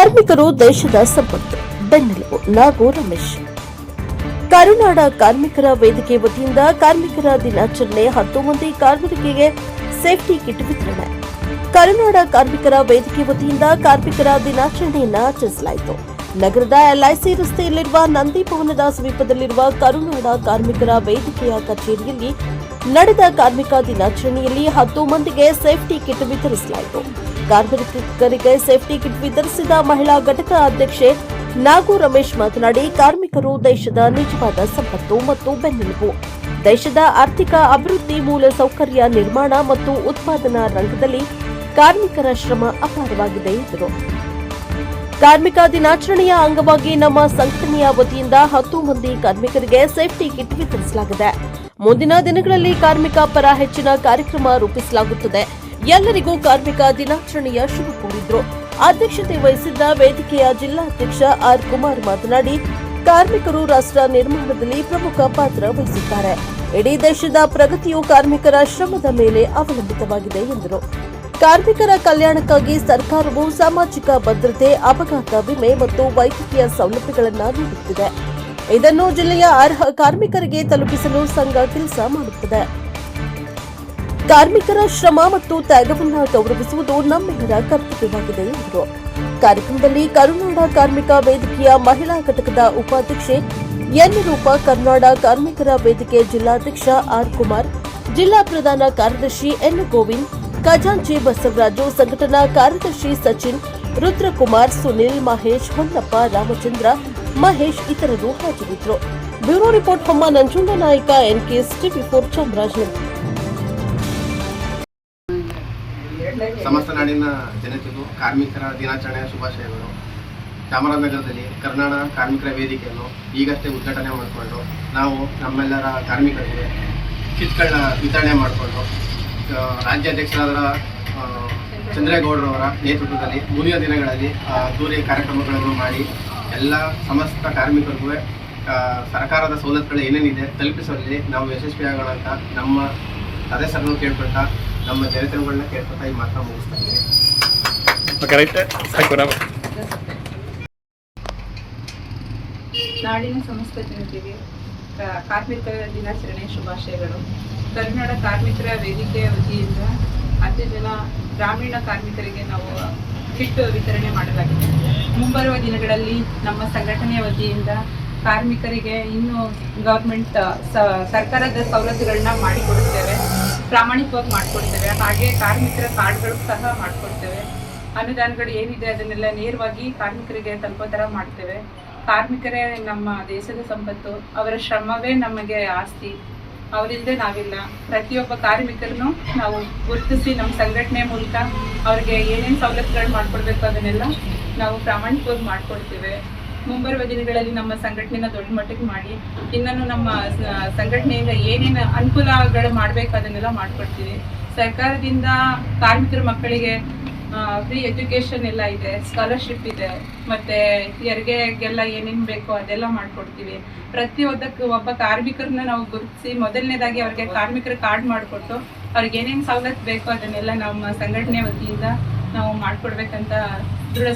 ಕಾರ್ಮಿಕರು ದೇಶದ ಸಂಪತ್ತು ಬೆನ್ನೆಲುಬು ನಾಗು ರಮೇಶ್. ಕರುನಾಡ ಕಾರ್ಮಿಕರ ವೇದಿಕೆ ವತಿಯಿಂದ ಕಾರ್ಮಿಕರ ದಿನಾಚರಣೆ 10 ಮಂದಿ ಕಾರ್ಮಿಕರಿಗೆ ಸೇಫ್ಟಿ ಕಿಟ್ ವಿತರಣೆ. ಕರುನಾಡ ಕಾರ್ಮಿಕರ ವೇದಿಕೆ ವತಿಯಿಂದ ಕಾರ್ಮಿಕರ ದಿನಾಚರಣೆಯನ್ನು ಆಚರಿಸಲಾಯಿತು. ನಗರದ ಎಲ್ಐಸಿ ರಸ್ತೆಯಲ್ಲಿರುವ ನಂದಿ ಭವನದ ಸಮೀಪದಲ್ಲಿರುವ ಕರುನಾಡ ಕಾರ್ಮಿಕರ ವೇದಿಕೆಯ ಕಚೇರಿಯಲ್ಲಿ ನಡೆದ ಕಾರ್ಮಿಕ ದಿನಾಚರಣೆಯಲ್ಲಿ 10 ಮಂದಿಗೆ ಸೇಫ್ಟಿ ಕಿಟ್ ವಿತರಿಸಲಾಯಿತು. ಕಾರ್ಮಿಕರಿಗೆ ಸೇಫ್ಟಿ ಕಿಟ್ ವಿತರಿಸಿದ ಮಹಿಳಾ ಘಟಕ ಅಧ್ಯಕ್ಷೆ ನಾಗು ರಮೇಶ್ ಮಾತನಾಡಿ, ಕಾರ್ಮಿಕರು ದೇಶದ ನಿಜವಾದ ಸಂಪತ್ತು ಮತ್ತು ಬೆನ್ನೆಲುಬು. ದೇಶದ ಆರ್ಥಿಕ ಅಭಿವೃದ್ಧಿ, ಮೂಲ ಸೌಕರ್ಯ ನಿರ್ಮಾಣ ಮತ್ತು ಉತ್ಪಾದನಾ ರಂಗದಲ್ಲಿ ಕಾರ್ಮಿಕರ ಶ್ರಮ ಅಪಾರವಾಗಿದೆ ಎಂದರು. ಕಾರ್ಮಿಕ ದಿನಾಚರಣೆಯ ಅಂಗವಾಗಿ ನಮ್ಮ ಸಂಘಟನೆಯ ವತಿಯಿಂದ 10 ಮಂದಿ ಕಾರ್ಮಿಕರಿಗೆ ಸೇಫ್ಟಿ ಕಿಟ್ ವಿತರಿಸಲಾಗಿದೆ. ಮುಂದಿನ ದಿನಗಳಲ್ಲಿ ಕಾರ್ಮಿಕ ಪರ ಹೆಚ್ಚಿನ ಕಾರ್ಯಕ್ರಮ ರೂಪಿಸಲಾಗುತ್ತದೆ. ಎಲ್ಲರಿಗೂ ಕಾರ್ಮಿಕ ದಿನಾಚರಣೆಯ ಶುಭ ಕೋರಿದ್ರು. ಅಧ್ಯಕ್ಷತೆ ವಹಿಸಿದ್ದ ವೇದಿಕೆಯ ಜಿಲ್ಲಾಧ್ಯಕ್ಷ ಆರ್ ಕುಮಾರ್ ಮಾತನಾಡಿ, ಕಾರ್ಮಿಕರು ರಾಷ್ಟ್ರ ನಿರ್ಮಾಣದಲ್ಲಿ ಪ್ರಮುಖ ಪಾತ್ರ ವಹಿಸುತ್ತಾರೆ. ಇಡೀ ದೇಶದ ಪ್ರಗತಿಯು ಕಾರ್ಮಿಕರ ಶ್ರಮದ ಮೇಲೆ ಅವಲಂಬಿತವಾಗಿದೆ ಎಂದರು. ಕಾರ್ಮಿಕರ ಕಲ್ಯಾಣಕ್ಕಾಗಿ ಸರ್ಕಾರವು ಸಾಮಾಜಿಕ ಭದ್ರತೆ, ಅಪಘಾತ ವಿಮೆ ಮತ್ತು ವೈದ್ಯಕೀಯ ಸೌಲಭ್ಯಗಳನ್ನು ನೀಡುತ್ತಿದೆ. ಇದನ್ನು ಜಿಲ್ಲೆಯ ಅರ್ಹ ಕಾರ್ಮಿಕರಿಗೆ ತಲುಪಿಸಲು ಸಂಘ ಕೆಲಸ ಮಾಡುತ್ತದೆ. ಕಾರ್ಮಿಕರ ಶ್ರಮ ಮತ್ತು ತ್ಯಾಗವನ್ನು ಗೌರವಿಸುವುದು ನಮ್ಮೆಲ್ಲರ ಕರ್ತವ್ಯವಾಗಿದೆ ಎಂದರು. ಕಾರ್ಯಕ್ರಮದಲ್ಲಿ ಕರುನಾಡ ಕಾರ್ಮಿಕ ವೇದಿಕೆಯ ಮಹಿಳಾ ಘಟಕದ ಉಪಾಧ್ಯಕ್ಷೆ ಎನ್ ರೂಪ, ಕರುನಾಡ ಕಾರ್ಮಿಕರ ವೇದಿಕೆ ಜಿಲ್ಲಾಧ್ಯಕ್ಷ ಆರ್ ಕುಮಾರ್, ಜಿಲ್ಲಾ ಪ್ರಧಾನ ಕಾರ್ಯದರ್ಶಿ ಎನ್ ಗೋವಿಂದ್, ಖಜಾಂಚಿ ಬಸವರಾಜು, ಸಂಘಟನಾ ಕಾರ್ಯದರ್ಶಿ ಸಚಿನ್, ರುದ್ರಕುಮಾರ್, ಸುನಿಲ್, ಮಹೇಶ್, ಹೊನ್ನಪ್ಪ, ರಾಮಚಂದ್ರ, ಮಹೇಶ್ ಇತರರು ಹಾಜರಿದ್ದರು. ಬ್ಯೂರೋ ರಿಪೋರ್ಟ್ ಹೊಮ್ಮ ನಂಜುಂಡ ನಾಯಕ, ಎನ್ಕೆಎಸ್ ಟಿವಿ4 ಚಾಮರಾಜನಗರ. ಸಮಸ್ತ ನಾಡಿನ ಜನತೆಗೂ ಕಾರ್ಮಿಕರ ದಿನಾಚರಣೆಯ ಶುಭಾಶಯಗಳು. ಚಾಮರಾಜನಗರದಲ್ಲಿ ಕರ್ನಾಟಕ ಕಾರ್ಮಿಕರ ವೇದಿಕೆಯನ್ನು ಈಗಷ್ಟೇ ಉದ್ಘಾಟನೆ ಮಾಡಿಕೊಂಡು ನಾವು ನಮ್ಮೆಲ್ಲರ ಕಾರ್ಮಿಕರಿಗೆ ಕಿಟ್ಗಳ ವಿತರಣೆ ಮಾಡಿಕೊಂಡು ರಾಜ್ಯಾಧ್ಯಕ್ಷರಾದ ಚಂದ್ರೇಗೌಡರವರ ನೇತೃತ್ವದಲ್ಲಿ ಮುಂದಿನ ದಿನಗಳಲ್ಲಿ ಅದ್ದೂರಿ ಕಾರ್ಯಕ್ರಮಗಳನ್ನು ಮಾಡಿ ಎಲ್ಲ ಸಮಸ್ತ ಕಾರ್ಮಿಕರಿಗೂ ಸರ್ಕಾರದ ಸವಲತ್ತುಗಳು ಏನೇನಿದೆ ತಲುಪಿಸುವಲ್ಲಿ ನಾವು ಯಶಸ್ವಿಯಾಗೋಣ ಅಂತ ನಮ್ಮ ಸದಸ್ಯರನ್ನು ಕೇಳ್ಕೊಳ್ತಾ ನಮ್ಮ ಜನತೆಗಳನ್ನ ಕೇಳ್ಕೊತಾ ಈ ಮಾತ್ರ ಮುಗಿಸ್ತಾ ಇದ್ದೀವಿ. ನಾಡಿನ ಸಮಸ್ತ ಜನತೆಗೆ ಕಾರ್ಮಿಕರ ದಿನಾಚರಣೆ ಶುಭಾಶಯಗಳು. ಕರುನಾಡ ಕಾರ್ಮಿಕರ ವೇದಿಕೆಯ ವತಿಯಿಂದ 10 ಜನ ಗ್ರಾಮೀಣ ಕಾರ್ಮಿಕರಿಗೆ ನಾವು ಕಿಟ್ ವಿತರಣೆ ಮಾಡಲಾಗಿದೆ. ಮುಂಬರುವ ದಿನಗಳಲ್ಲಿ ನಮ್ಮ ಸಂಘಟನೆಯ ವತಿಯಿಂದ ಕಾರ್ಮಿಕರಿಗೆ ಇನ್ನೂ ಗವರ್ಮೆಂಟ್ ಸರ್ಕಾರದ ಸವಲತ್ತುಗಳನ್ನ ಮಾಡಿಕೊಡುತ್ತೇವೆ, ಪ್ರಾಮಾಣಿಕವಾಗಿ ಮಾಡಿಕೊಡ್ತೇವೆ. ಹಾಗೆ ಕಾರ್ಮಿಕರ ಕಾರ್ಡ್ಗಳು ಸಹ ಮಾಡಿಕೊಡ್ತೇವೆ. ಅನುದಾನಗಳು ಏನಿದೆ ಅದನ್ನೆಲ್ಲ ನೇರವಾಗಿ ಕಾರ್ಮಿಕರಿಗೆ ತಲುಪೋ ಥರ ಮಾಡ್ತೇವೆ. ಕಾರ್ಮಿಕರೇ ನಮ್ಮ ದೇಶದ ಸಂಪತ್ತು, ಅವರ ಶ್ರಮವೇ ನಮಗೆ ಆಸ್ತಿ, ಅವರಿಲ್ಲದೆ ನಾವಿಲ್ಲ. ಪ್ರತಿಯೊಬ್ಬ ಕಾರ್ಮಿಕರನ್ನು ನಾವು ಗುರುತಿಸಿ ನಮ್ಮ ಸಂಘಟನೆ ಮೂಲಕ ಅವ್ರಿಗೆ ಏನೇನು ಸವಲತ್ತುಗಳು ಮಾಡಿಕೊಡ್ಬೇಕು ಅದನ್ನೆಲ್ಲ ನಾವು ಪ್ರಾಮಾಣಿಕವಾಗಿ ಮಾಡಿಕೊಡ್ತೇವೆ. ಮುಂಬರುವ ದಿನಗಳಲ್ಲಿ ನಮ್ಮ ಸಂಘಟನೆನ ದೊಡ್ಡ ಮಟ್ಟಿಗೆ ಮಾಡಿ ಇನ್ನೂ ನಮ್ಮ ಸಂಘಟನೆಯಿಂದ ಏನೇನು ಅನುಕೂಲಗಳು ಮಾಡಬೇಕು ಅದನ್ನೆಲ್ಲ ಮಾಡಿಕೊಡ್ತೀವಿ. ಸರ್ಕಾರದಿಂದ ಕಾರ್ಮಿಕರ ಮಕ್ಕಳಿಗೆ ಫ್ರೀ ಎಜುಕೇಷನ್ ಎಲ್ಲ ಇದೆ, ಸ್ಕಾಲರ್ಶಿಪ್ ಇದೆ, ಮತ್ತು ಹೆರಿಗೆಗೆಲ್ಲ ಏನೇನು ಬೇಕೋ ಅದೆಲ್ಲ ಮಾಡಿಕೊಡ್ತೀವಿ. ಒಬ್ಬ ಕಾರ್ಮಿಕರನ್ನ ನಾವು ಗುರುತಿಸಿ ಮೊದಲನೇದಾಗಿ ಅವ್ರಿಗೆ ಕಾರ್ಮಿಕರ ಕಾರ್ಡ್ ಮಾಡಿಕೊಟ್ಟು ಅವ್ರಿಗೆ ಏನೇನು ಸವಲತ್ತು ಬೇಕೋ ಅದನ್ನೆಲ್ಲ ನಮ್ಮ ಸಂಘಟನೆ ವತಿಯಿಂದ ನಾವು ಮಾಡಿಕೊಡ್ಬೇಕಂತ ದೃಢ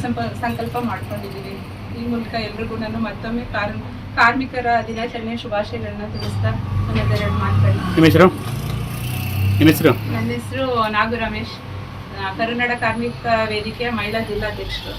ಸಂಕಲ್ಪ ಮಾಡ್ಕೊಂಡಿದ್ದೀವಿ. ಈ ಮೂಲಕ ಎಲ್ರಿಗೂ ನಾನು ಮತ್ತೊಮ್ಮೆ ಕಾರ್ಮಿಕರ ದಿನಾಚರಣೆ ಶುಭಾಶಯಗಳನ್ನ ತಿಳಿಸ್ತಾ ಒಂದೆರಡು ಮಾತುಗಳು. ನನ್ನ ಹೆಸರು ನಾಗು ರಮೇಶ್, ಕರುನಾಡ ಕಾರ್ಮಿಕ ವೇದಿಕೆಯ ಮಹಿಳಾ ಜಿಲ್ಲಾಧ್ಯಕ್ಷರು.